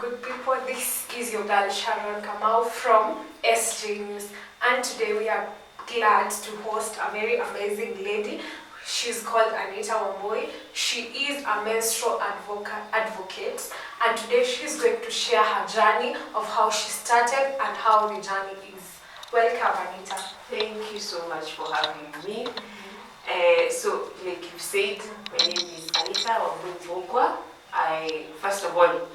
good people? This is your girl Sharon Kamau from SJ News, and today we are glad to host a very amazing lady. She's called Anita Wamboi. She is a menstrual advocate, and today she's going to share her journey of how she started and how the journey is. Welcome, Anita. Thank you so much for having me. So, like you said, my name is Anita Wamboi. First of all,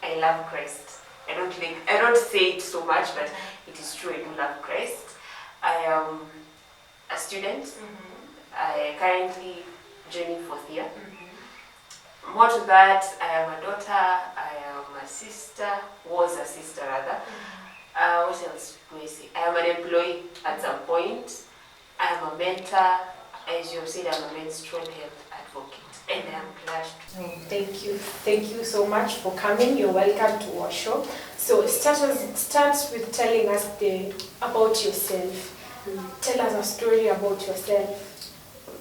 I love Christ. I don't say it so much, but it is true. I do love Christ. I am a student. I currently joining 4th year. More to that, I am a daughter. I am a sister. Was a sister rather. What else do I say? I am an employee at some point. I am a mentor. As you have said, I'm a menstrual health advocate, and I am glad to. Thank you so much for coming. You're welcome to our show. So start with telling us about yourself. Tell us a story about yourself.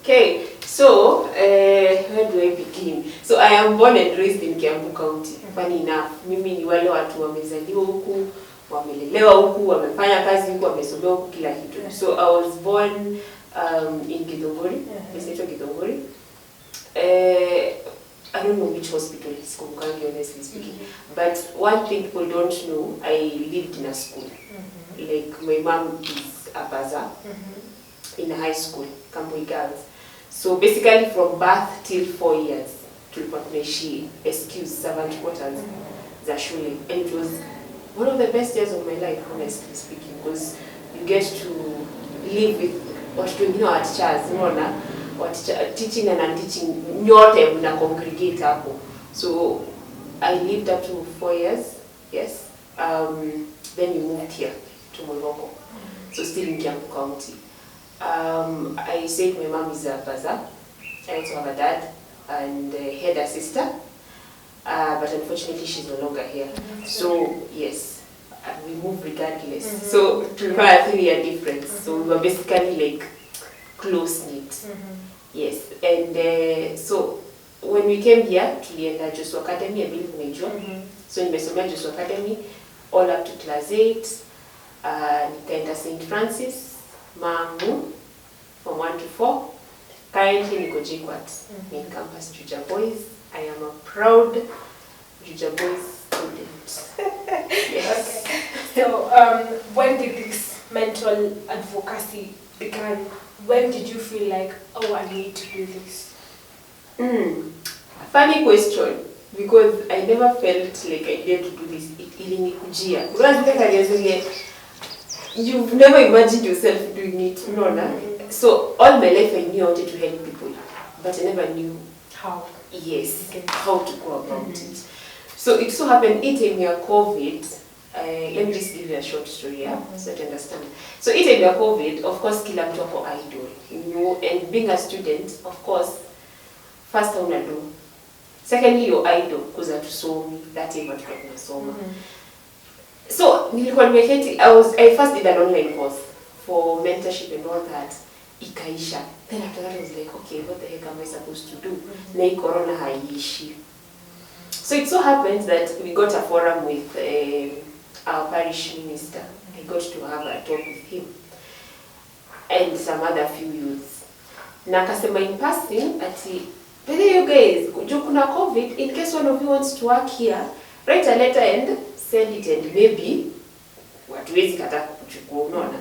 Okay, so where do I begin? So I am born and raised in Kiambu County. Funny enough, mimi ni wale watu wamezaliwa huku, wamelelewa huku, wamefanya kazi huku, wamesomea huku kila kitu. So I was born in Githongori, Menstrual Githongori. I don't know which hospital it's called, honestly speaking. But one thing people don't know, I lived in a school. Like my mom is a bazaar in a high school, Kambui Girls. So basically from birth till 4 years, tulikuwa tunaishi servant quarters za shule. And it was one of the best years of my life, honestly speaking, because you get to live with watu wengine wa teachers, unaona, teaching and unteaching, nyote mna congregate hapo. So I lived up to 4 years, yes. Then we moved here to Morocco, so still in Kiambu County. I said my mom is a bazaar. I also have a dad and had a sister, but unfortunately she's no longer here. So yes, we moved regardless. So to a 3-year difference. So we were basically like close knit. Yes, and so when we came here, tulienda Joshua Academy, I believe major. So nimesomea Joshua Academy all up to class 8. Nikaenda St. Francis, Mangu, from 1 to 4. Currently niko JKUAT, in campus Juja Boys. I am a proud Juja Boys student. Yes. Okay. So when did this mental advocacy begin? When did you feel like, oh, I need to do this? Funny question, because I never felt like I needed to do this. You've never imagined yourself doing it, no? So all my life I knew I wanted to help people, but I never knew how. Yes, how to go about it. So it so happened, time of COVID. Let me just give you a short story, so to understand. So time of COVID, of course, kila mtu ako idol, you know, and being a student, of course, first una do. Secondly, you're idol because I saw me that time at Soma. So I first did an online course for mentorship and all that. Ikaisha. Then after that I was like, okay, what the heck am I supposed to do? Na corona haiishi. So it so happens that we got a forum with our parish minister. I got to have a talk with him and some other few youths. Na akasema in passing ati, but you guys, kuna COVID, in case one of you wants to work here, write a letter and send it, and maybe watuwezi kata kuchukua, unaona.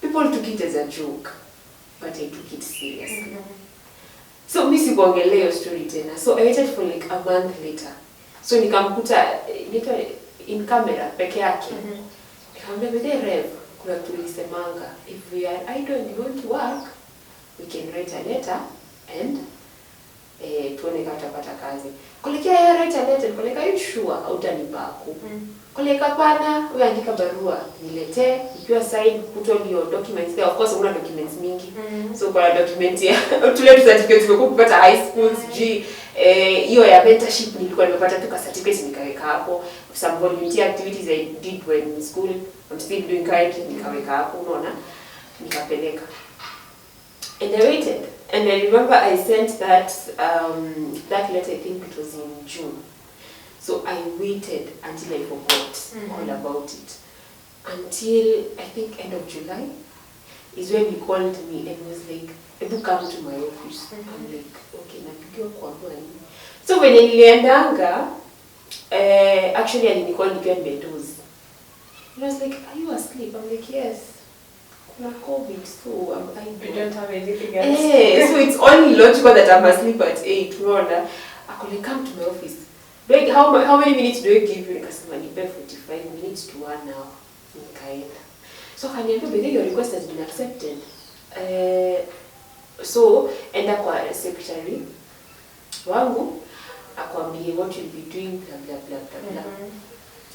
People took it as a joke, but I took it seriously. So mimi sikuongelea hiyo story tena. So I waited for like a month later. So nikamkuta in camera peke yake. Nikamwambia Rev, kuna tulisemanga, if we are idle and we want to work, we can write a letter and tuone kama tutapata kazi. Kolekea ya write a letter, koleka you sure hautanipa hapo. Koleka pana, wewe andika barua, niletee, ikiwa sign, put all your documents there. Of course una documents mingi. So kwa document ya tule certificate zako kupata high school, hiyo ya mentorship nilikuwa nimepata tu certificate nikaweka hapo. Some volunteer activities I did when in school, I'm still doing currently, nikaweka hapo, unaona, nikapeleka. And I waited. And I remember I sent that letter, I think it was in June. So I waited until I forgot all about it. Until I think end of July is when he called me and was like, "Ebu come to my office." I'm like, okay, napigiwa kwa nini? So when niliendanga, actually alinicall nikiwa nimedoze. He was like, "Are you asleep?" I'm like, "Yes. Kuna COVID, so you don't have anything else." So it's only logical that I'm asleep at 8. Rona, I could come to my office. Like, how many minutes do I give you? Nikasema nipe 45 minutes to 1 hour. Nikaenda. So akaniambia, "But your request has been accepted." So enda kwa secretary wangu akwambie what you'll be doing, blah blah blah blah blah.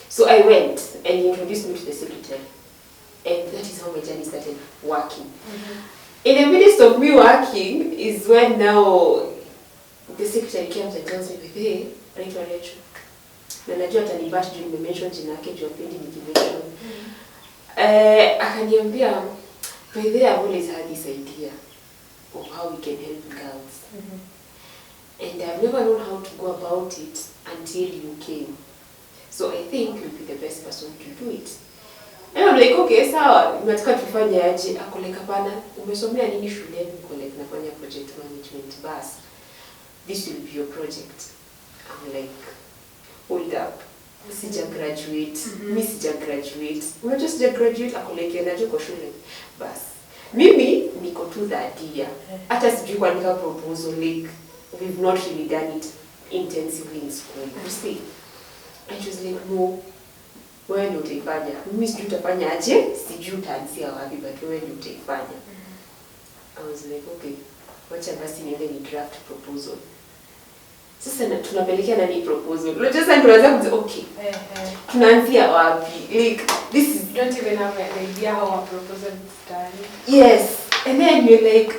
So I went and he introduced me to the secretary. And that is how my journey started working. In the midst of me working is when now the secretary comes and tells me, "Hey, naitwa Rachel." Na najua atanibash juu nimemention jina yake juu apendi nikimention. Akaniambia, "By the way, I've always had this idea of how we can help girls. And I've never known how to go about it until you came. So I think you'll be the best person to do it." And I'm like, "Okay, sawa, nataka tufanye aje?" Ako like, "Hapana, umesomea nini shuleni?" Ako like, "Nafanya project management, bas. This will be your project." I'm like, "Hold up. Sija graduate. Mi sija graduate. Unajua sija graduate?" Ako like, "Najua kwa shule." Bas. Mimi niko tu that year. Hata sijui kuandika proposal, like we've not really done it intensively in school. You see? And she was like, "No. Wewe ndio utaifanya. Mimi sijui utafanya aje, sijui utaanzia wapi, but wewe ndio utaifanya." I was like, "Okay, wacha basi niende ni draft proposal." Sasa tunapelekea nani proposal? Unajua sasa tunaanza kuzi, okay. Tunaanzia wapi? Like this is, you don't even have an idea how a proposal is done. Yes. And then you're like,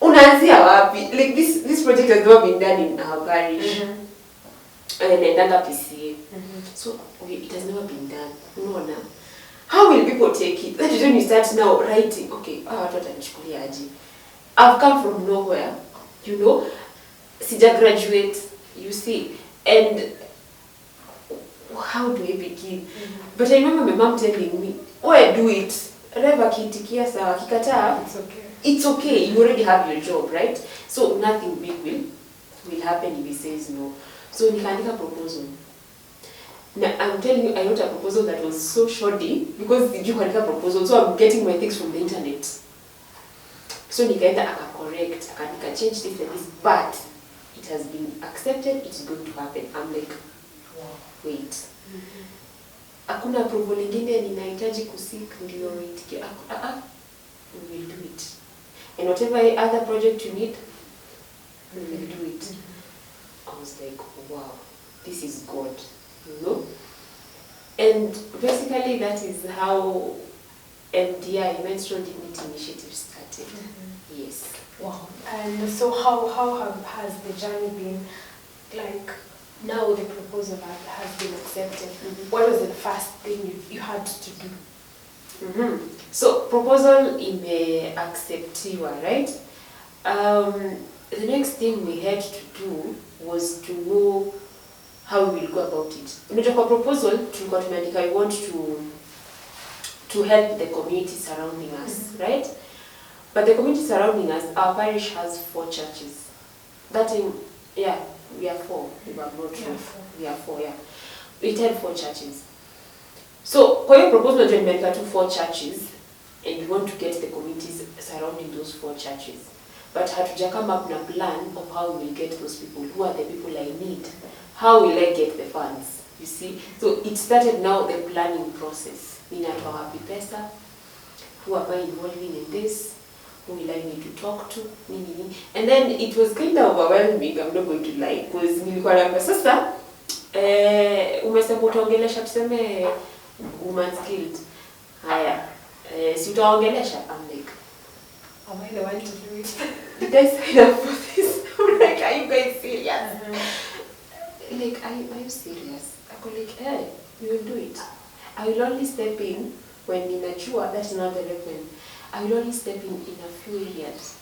unaanzia wapi? Like this project has never been done in our parish. And then PCA. So it has never been done. No. How will people take it? That is when you start now writing. Okay, watu watanichukulia aje? I've come from nowhere, you know. Sija graduate, you see. And how do I begin? But I remember my mom telling me, "Oh, do it. Reva kitikia sawa, kikataa, It's okay. It's okay. You already have your job, right? So nothing big will happen if he says no." So nikaandika proposal. Now I'm telling you, I wrote a proposal that was so shoddy because the kuandika proposal, so I'm getting my things from the internet. So nikaenda correct, akaandika change this and this, but it has been accepted, it's going to happen. I'm like, wait. Hakuna approval ingine ninahitaji kusik ndio itike. We will do it. And whatever other project you need, we will do it. I was like, wow, this is God, you know? And basically that is how MDI, Menstrual Dignity Initiative, started. Yes. Wow. And so how has the journey been? Like, now the proposal has been accepted. What was the first thing you had to do? So proposal ime-acceptiwa, right? The next thing we had to do was to know how we will go about it. Unajua kwa proposal tulikuwa tumeandika, "I want to help the community surrounding us," right? But the community surrounding us, our parish has 4 churches. That in, yeah, we are 4. We are not sure. We are 4, yeah. We had 4 churches. So kwa hiyo proposal ndio nimeandika 4 churches, and we want to get the communities surrounding those 4 churches. But hatuja come up na plan of how we will get those people. Who are the people I need? How will I get the funds? You see? So it started now the planning process. Ninatoa wapi pesa? Who am I involving in this? Who will I need to talk to? Nini. And then it was kind of overwhelming, I'm not going to lie, because nilikuwa naambia sasa umesema utaongelesha tuseme woman skilled. Haya. Si utaongelesha? I'm like, am I the one to do it? Did I sign up for this? I'm like, are you guys serious? Like, are you serious? I go like, hey, we will do it. I will only step in when ninajua that is not the reverend. I will only step in a few areas.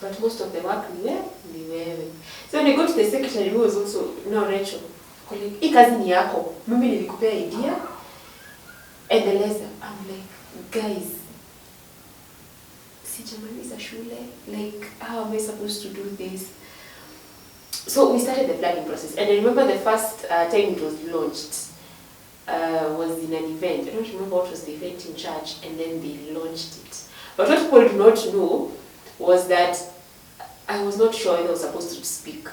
But most of the work ni wewe. So when I go to the secretary who was also, no, Rachel, Like, hii kazi ni yako. Mimi nilikupea idea. Endeleza. I'm like, guys, sijamaliza shule. Like, how am I supposed to do this? So we started the planning process. And I remember the first time it was launched was in an event. I don't remember what was the event in church. And then they launched it. But what people did not know was that I was not sure whether I was supposed to speak.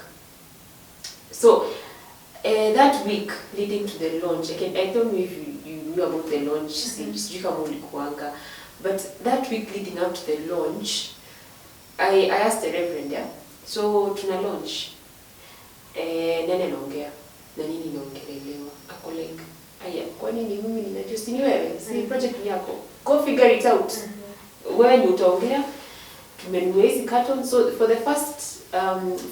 So that week leading to the launch, I don't know if you knew about the launch, but that week leading up to the launch, I asked the reverend, yeah, so tuna launch, nene naongea, na nini naongelelewa, ako like, aya, kwa nini mimi ninajua, si ni wewe, si project yako, go figure it out, wewe ni utaongea, tumenunua hizi carton. So for the first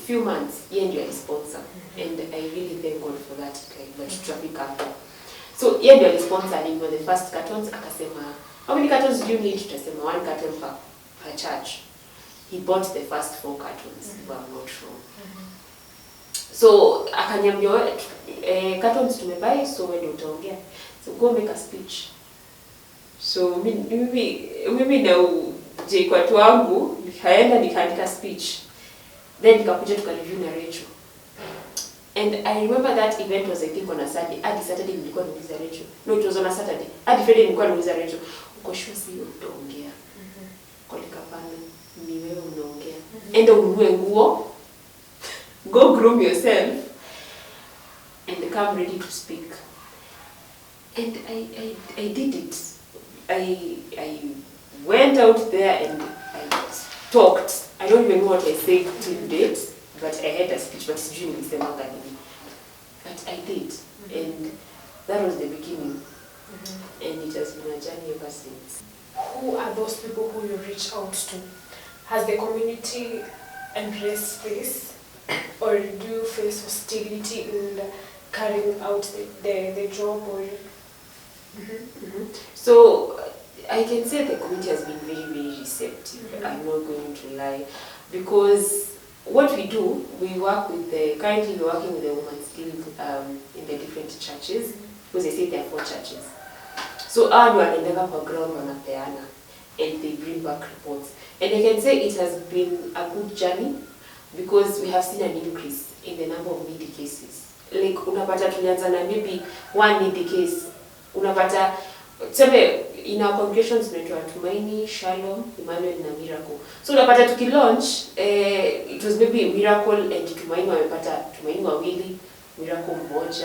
few months, yeye ndio sponsor, and I really thank God for that, like, but traffic hapo. So yeye ndio sponsor, and for the first cartons akasema, how many cartons do you need? Tutasema 1 carton per church. He bought the first 4 cartons, if I'm not wrong. So akaniambia, cartons tumebuy, so wewe ndio utaongea, so go make a speech. So mimi na J-Kwatu wangu nikaenda nikaandika speech, then nikakuja tukareview na Rachel. And I remember that event was, I think, on a Saturday. Hadi Saturday nilikuwa nauliza Rachel. No, it was on a Saturday. Hadi Friday nilikuwa nauliza Rachel, uko sure si utaongea? Kwa likapana, ni wewe unaongea. Enda ununue nguo, go groom yourself, and come ready to speak. And I did it. I went out there and I talked. I don't even know what I said till date, but I had a speech, but it's during December. But I did, and that was the beginning, and it has been a journey ever since. Who are those people who you reach out to? Has the community embraced this, or do you face hostility in carrying out the job? Or So I can say the community has been very, very receptive. I'm not going to lie, because what we do, we work with currently we're working with the Women's Guild in the different churches, because they say there are 4 churches. So our wanaendaga kwa ground wanapeana, and they bring back reports. And I can say it has been a good journey, because we have seen an increase in the number of needy cases. Like unapata tulianza na maybe 1 needy case, unapata tuseme in our congregations tunaitwa Tumaini, Shalom, Emmanuel na Miracle. So unapata tukilaunch, it was maybe Miracle and Tumaini wamepata Tumaini 2, Miracle 1,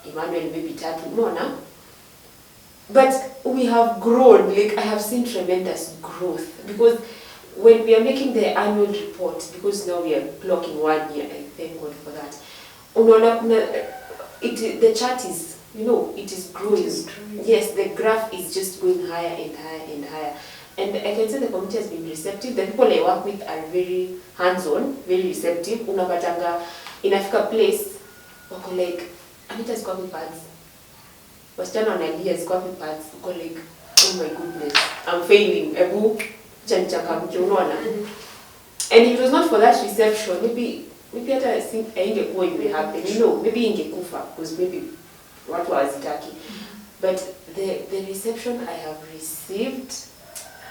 Emmanuel maybe 3, unaona? But we have grown, like I have seen tremendous growth, because when we are making the annual report, because now we are clocking 1 year, I thank God for that. Unaona the chart is, it is growing. Yes, the graph is just going higher and higher and higher. And I can say the community has been receptive. The people I work with are very hands-on, very receptive. Unapatanga inafika place, wako like, Anita ziko wapi pads? Wasichana wanalia ziko wapi pads? Uko like, oh my goodness, I'm failing. Ebu chanchaka unaona. And if it was not for that reception, maybe hata haingekuwa imehappen. Maybe ingekufa, because maybe watu hawazitaki. But the reception I have received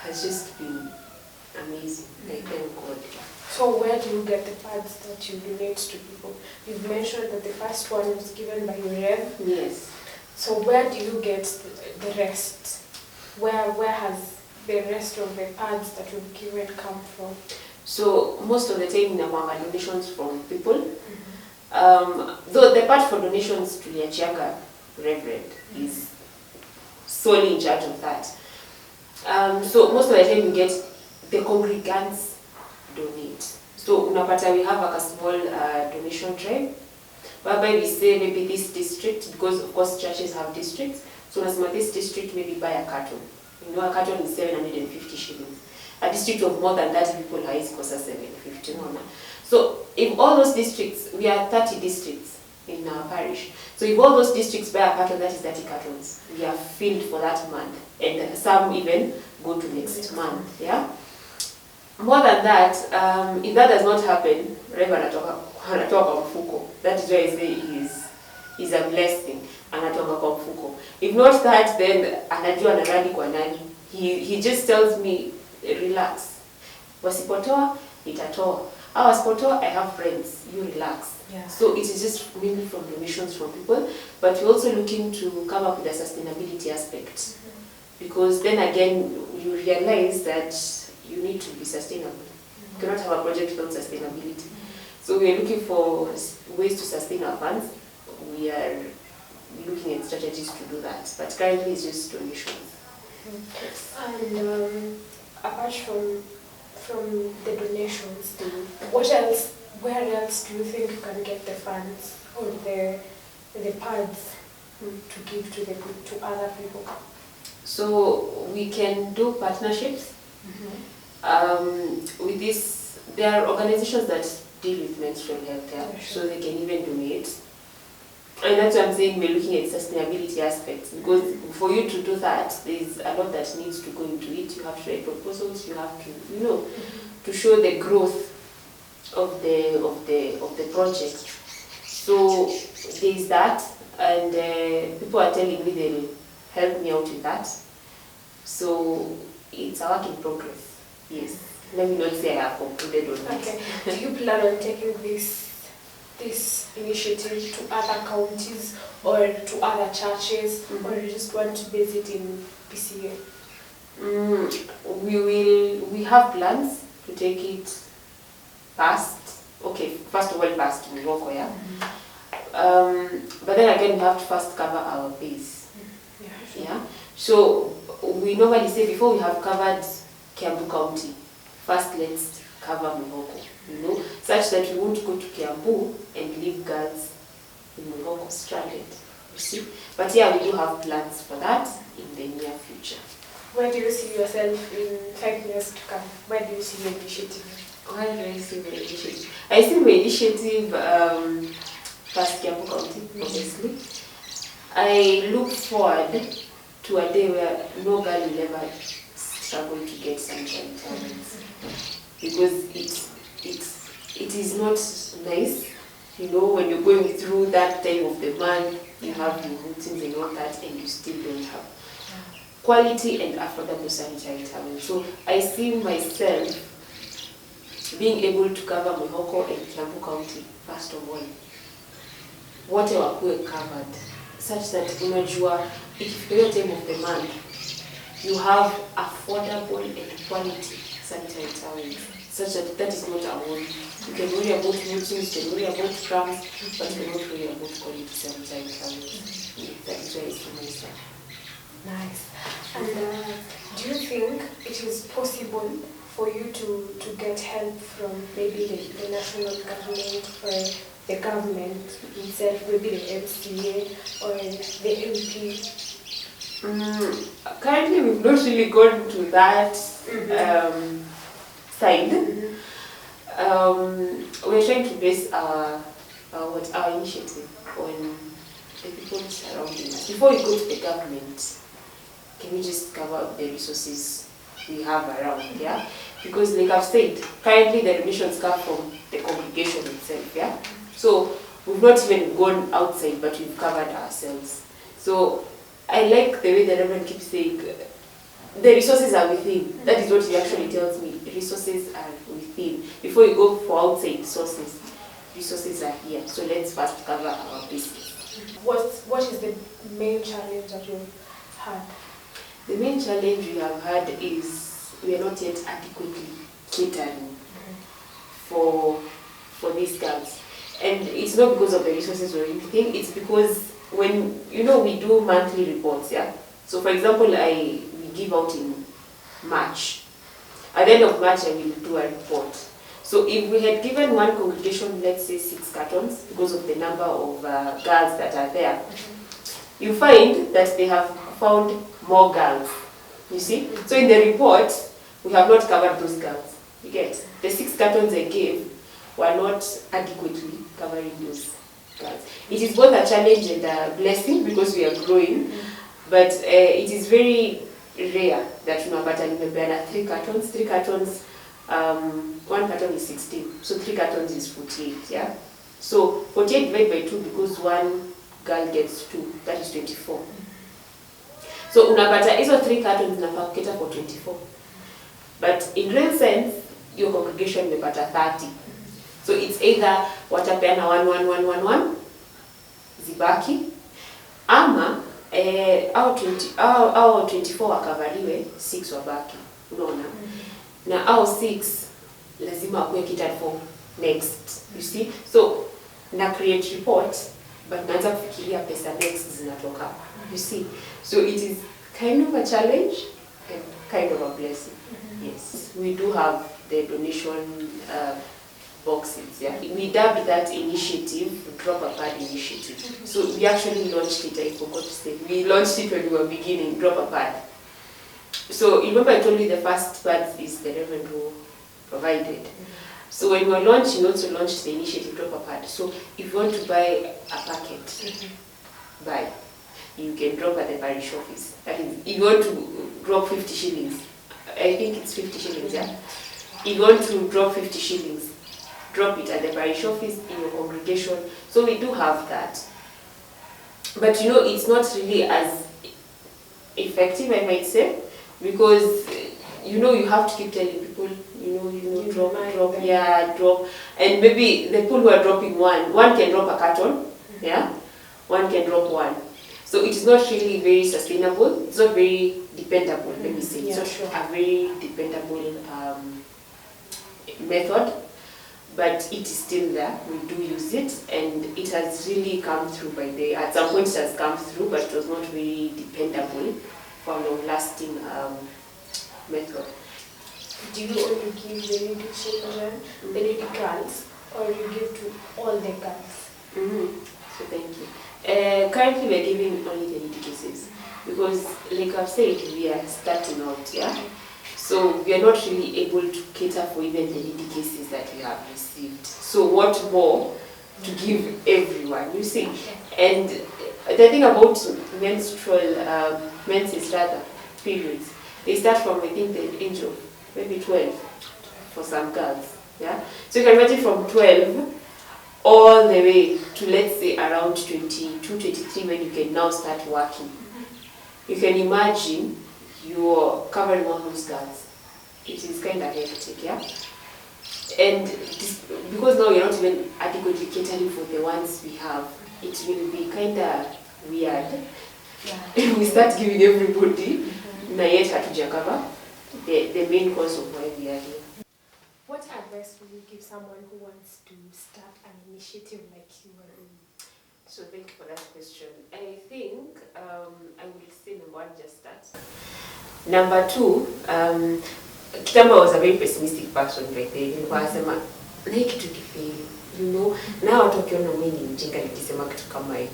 has just been amazing. I thank God. so where do you get the pads that you donate to people? You've mentioned that the first one was given by your Rev. Yes. So where do you get the rest? Where has the rest of the pads that you've given come from? So most of the time inakuanga donations from people. Though the part for donations to Liachianga Reverend is solely in charge of that. So most of the time we get the congregants donate. So unapata we have like a small donation drive, whereby we say maybe this district, because of course churches have districts, so unasema this district maybe buy a carton. A carton is 750 shillings. A district of more than 30 people haizi kosa 750. So if all those districts, we are 30 districts in our parish, so if all those districts buy a carton, that is 30 cartons. We are filled for that month, and some even go to next month. Yeah. More than that, if that does not happen, Reverend anatoka mfuko. That is why I say is a blessing. Anatoka kwa mfuko. If not that, then anajua anarudi kwa nani. He just tells me, relax. Wasipotoa, nitatoa. Wasipotoa, I have friends. You relax. Yeah. So it is just mainly from donations from people, but we're also looking to come up with a sustainability aspect. Because then again, you realize that you need to be sustainable. You cannot have a project without sustainability. So we are looking for ways to sustain our funds. We are looking at strategies to do that, but currently it's just donations. And apart from the donations, what else? Where else do you think you can get the funds or the pads to give to other people? So we can do partnerships. With this, there are organizations that deal with menstrual health, so they can even donate. And that's why I'm saying we're looking at sustainability aspects, because for you to do that, there's a lot that needs to go into it. You have to write proposals. You have to, to show the growth of the project. So there's that, and people are telling me they'll help me out with that. So it's a work in progress. Yes. Let me not say I have concluded on it. Okay. Do you plan on taking this initiative to other counties or to other churches, or you just want to base it in PCA? We have plans to take it past. Okay, first of all, past Morocco, yeah. But then again, we have to first cover our base. Yeah. So we normally say before we have covered Kiambu County, first let's cover Morocco, such that we won't go to Kiambu and leave girls in Morocco stranded. You see? But yeah, we do have plans for that in the near future. Where do you see yourself in 5 years to come? Where do you see your initiative? Where do I see my initiative? I see my initiative past Kiambu County, obviously. I look forward to a day where no girl will ever struggle to get sanitary towels, because it is not nice, when you're going through that time of the month, you have your routines and all that, and you still don't have quality and affordable sanitary towels. So I see myself being able to cover Morocco and Kiambu County first of all. Whatever we covered, such that unajua ikifika hiyo time of the month, you have affordable and quality sanitary towels, such that is not a worry. You can worry about routines, you can worry about crumbs, but you cannot worry about quality sanitary towels. That is why I see myself. Nice. And do you think it is possible for you to get help from maybe the national government or the government itself, maybe the MCA or the MP? Currently, we've not really gone to that side. We're trying to base our initiative on the people surrounding us. Before we go to the government, can we just cover the resources we have around, yeah? Because like I've said, currently the donations come from the congregation itself, yeah? So we've not even gone outside, but we've covered ourselves. So I like the way the Reverend keeps saying, the resources are within. That is what he actually tells me. Resources are within. Before you go for outside sources, resources are here. So let's first cover our business. What is the main challenge that you've had? The main challenge we have had is we are not yet adequately catering for these girls. And it's not because of the resources or anything, it's because when, we do monthly reports, yeah? So for example, we give out in March. At the end of March, I will do a report. So if we had given one congregation, let's say 6 cartons, because of the number of girls that are there, you find that they have found more girls, you see? So in the report, we have not covered those girls. You get? The 6 cartons I gave were not adequately covering those girls. It is both a challenge and a blessing because we are growing, but it is very rare that unapata 3 cartons. 3 cartons, 1 carton is 16, so 3 cartons is 48, yeah? So 48 divided by 2 because 1 girl gets 2, that is 24. So unapata hizo 3 cartons zinafaa kuketa for 24. But in real sense, your congregation imepata 30. So it's either watapeana 1 zibaki, ama au 24 wakavaliwe 6 wabaki. Unaona? Na au 6 lazima wakuwe catered for next. You see? So na create report, but naanza kufikiria pesa next zinatoka. You see? So it is kind of a challenge and kind of a blessing. Yes, we do have the donation boxes. Yeah, we dubbed that initiative Drop a Pad Initiative. So we actually launched it. I forgot to say, we launched it when we were beginning. Drop a Pad. So remember, I told you the first part is the Reverend who provided. So when we were launching, we also launched the initiative Drop a Pad. So if you want to buy a packet, buy. You can drop at the parish office. That is, if you want to drop 50 shillings, I think it's 50 shillings, yeah? If you want to drop 50 shillings, drop it at the parish office in your congregation. So we do have that. But you know, it's not really as effective, I might say, because you know, you have to keep telling people, drop. And maybe the people who are dropping one can drop a carton, yeah? One can drop 1. So it is not really very sustainable. It's not very dependable, let me say. It's not a very dependable method, but it is still there. We do use it, and it has really come through at some point it has come through, but it was not very dependable for a long-lasting method. Do you only give the lady children, the lady girls, or you give to all the girls? So thank you. Currently we are giving only the lady cases because, like I've said, we are starting out, yeah? So we are not really able to cater for even the lady cases that we have received. So what more to give everyone, you see? And the thing about menses rather, periods, they start from, I think, the age of maybe 12 for some girls, yeah? So you can imagine from 12 all the way to, let's say, around 22, 23 when you can now start working. You can imagine you're covering all those girls. It is kind of hectic, yeah? And because now you're not even adequately catering for the ones we have, it will be kind of weird. Yeah. We start giving everybody, na yet hatuja cover the main cause of why we are here. What advice would you give someone who wants to start an initiative like you are doing? So thank you for that question. I think I would say number 1, just start. Number 2, Kitamba was a very pessimistic person right there. Nilikuwa na hiki kitu kifeli, you know, na watu wakiona mimi ni mjinga nikisema kitu kama hiyo.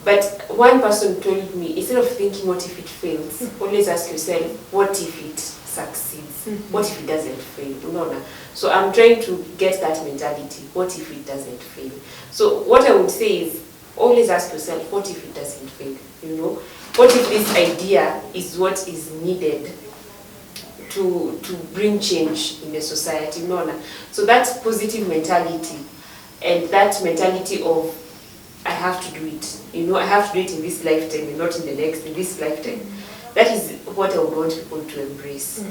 But one person told me, instead of thinking what if it fails, always ask yourself, what if it succeeds? What if it doesn't fail? Unaona? So I'm trying to get that mentality. What if it doesn't fail? So what I would say is, always ask yourself, what if it doesn't fail? You know? What if this idea is what is needed to bring change in the society? Unaona? So that positive mentality and that mentality of I have to do it. You know, I have to do it in this lifetime and not in the next, in this lifetime. That is what I would want people to embrace.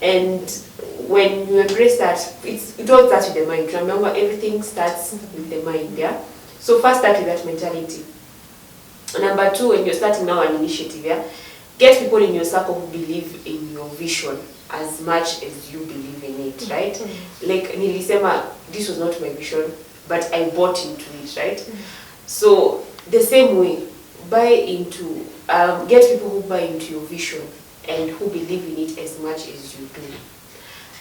And when you embrace that, it all starts with the mind. Remember, everything starts with the mind, yeah? So first start with that mentality. Number 2, when you're starting now an initiative, yeah? Get people in your circle who believe in your vision as much as you believe in it, right? Like Nilisema, this was not my vision, but I bought into it, right? So the same way, get people who buy into your vision and who believe in it as much as you do.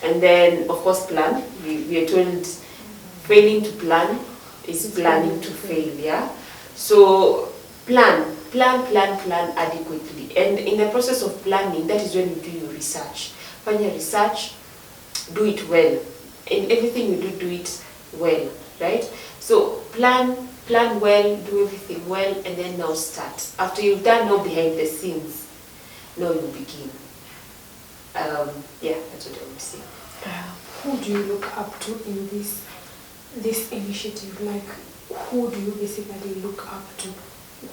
And then, of course, plan. We are told failing to plan is planning to fail, yeah? So plan adequately. And in the process of planning, that is when you do your research. Find your research, do it well. And everything you do it well, right? So plan well, do everything well, and then now start. After you've done now behind the scenes, now you begin. Yeah, that's what I would say. Who do you look up to in this initiative? Like, who do you basically look up to?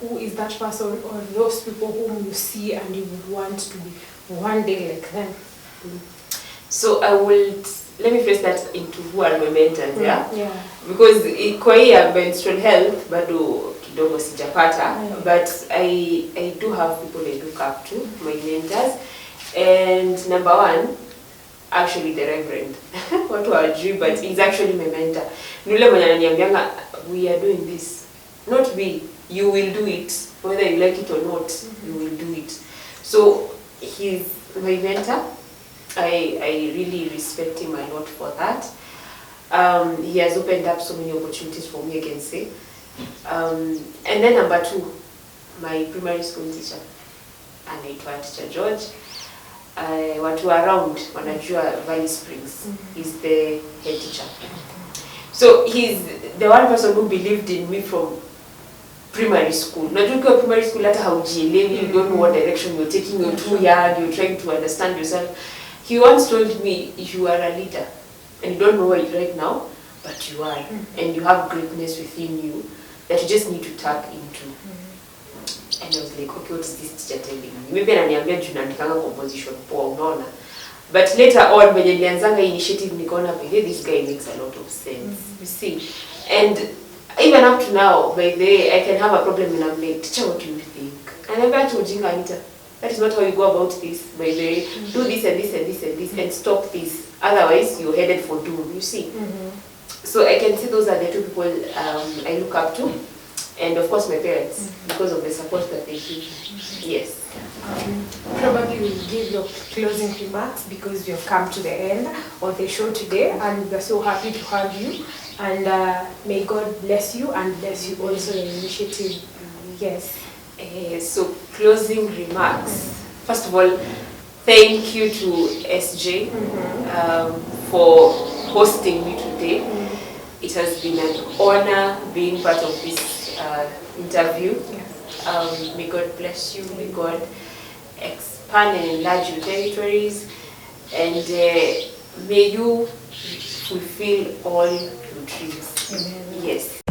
who is that person or those people whom you see and you would want to be one day like them? So let me phrase that into who are my mentors, yeah? Yeah. Because kwa hii ya menstrual health bado kidogo sijapata, but I do have people I look up to, my mentors. And number one, actually the Reverend. Watu hawajui, but he's actually my mentor. Nule mwenye ananiambianga, we are doing this. Not we, you will do it. Whether you like it or not, you will do it. So he's my mentor. I really respect him a lot for that. He has opened up so many opportunities for me, I can say. And then number two, my primary school teacher, anaitwa Teacher George. Watu around wanajua Valley Springs. He's the head teacher. So he's the one person who believed in me from primary school. Unajua ukiwa primary school hata haujielewi, you don't know what direction you're taking, you're too young, you're trying to understand yourself. He once told me, you are a leader, and you don't know it right now, but you are, and you have greatness within you that you just need to tap into. And I was like, okay, what is this teacher telling me? Maybe ananiambia juu naandikanga composition poa, unaona. But later on, when nilianzanga initiative, nikaona hey, this guy makes a lot of sense. You see, and even up to now, by the way, I can have a problem and I'm like, teacher, what do you think? And I'm like, ujinga Anita. That is not how you go about this. By the way, do this and this and this and this and stop this. Otherwise, you're headed for doom, you see. So I can say those are the two people I look up to. And of course my parents, because of the support that they give. Yes. Probably we'll give your closing remarks because you've come to the end of the show today and we're so happy to have you. And may God bless you and bless you also in initiative. Yes. So closing remarks. First of all, thank you to SJ for hosting me today. It has been an honor being part of this interview. May God bless you. May God expand and enlarge your territories. And may you fulfill all your dreams. Amen. Yes.